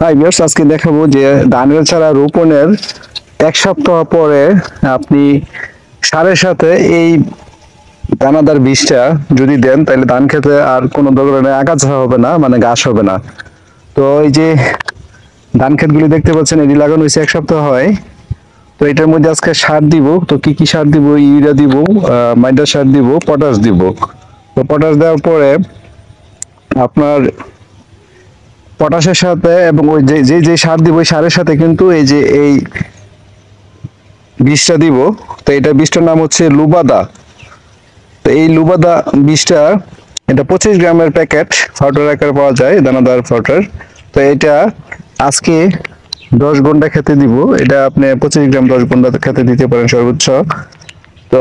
Hi viewers, আজকে দেখাবো যে ধানের চারা রোপণের এক সপ্তাহ পরে আপনি সারের সাথে এই দানাদার বীজটা যদি দেন তাহলে ধান খেতে আর কোনো ধরনের আগাছা হবে না, মানে ঘাস হবে না। তো এই যে ধান ক্ষেতগুলি দেখতে পাচ্ছেন, এটি লাগানো হয়েছে এক সপ্তাহ হয়। তো এটার মধ্যে আজকে সার দিব। তো কি কি সার দিব? ইউরিয়া দিব, মাইডা সার দিব, পটাশ দিব। তো পটাশ দেওয়ার পরে আপনার পটাশের সাথে এবং ওই যে যে যে সার দিব ওই সারের সাথে কিন্তু এই যে এই বীজটা দিব। তো এটা বীজটার নাম হচ্ছে লুবাদা। তো এই লুবাদা বীজটা, এটা 25 গ্রামের প্যাকেট, পাউডার আকারে পাওয়া যায়, দানাদার পাউডার। তো এটা আজকে 10 ঘন্টা খেতে দিব। এটা আপনি 25 গ্রাম 10 ঘন্টা খেতে দিতে পারেন সর্বোচ্চ। তো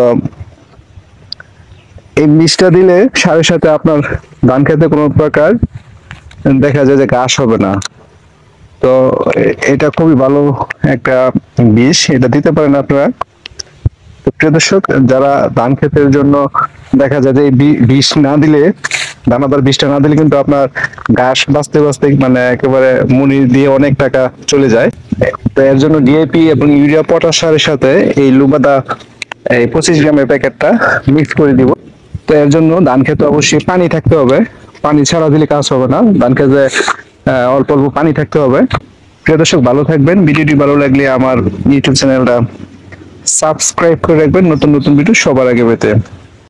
এই বীজটা দিলে সারের সাথে আপনার ধান খেতে কোনো প্রকার দেখা যায় যে ঘাস হবে না। তো এটা খুবই ভালো একটা বীজ, এটা দিতে পারেন আপনারা। তো প্রিয় দর্শক, যারা ধান ক্ষেতের জন্য দেখা যায় যে এই বীজ না দিলে, দানাদার বীজটা না দিলে কিন্তু আপনার ঘাস বাঁচতে বাঁচতে মানে একেবারে মুনি দিয়ে অনেক টাকা চলে যায়। তো এর জন্য ডিএপি এবং ইউরিয়া পটাশ সারের সাথে এই লুবাদা এই 25 গ্রামের প্যাকেটটা মিক্স করে দিব। তো এর জন্য ধান খেতে অবশ্যই পানি থাকতে হবে। পানি ছাড়া দিলে কাজ হবে না। ধান খেতে অল্প অল্প পানি থাকতে হবে। প্রিয় দর্শক, ভালো থাকবেন। ভিডিওটি ভালো লাগলে আমার ইউটিউব চ্যানেলটা সাবস্ক্রাইব করে রাখবেন নতুন নতুন ভিডিও সবার আগে পেতে।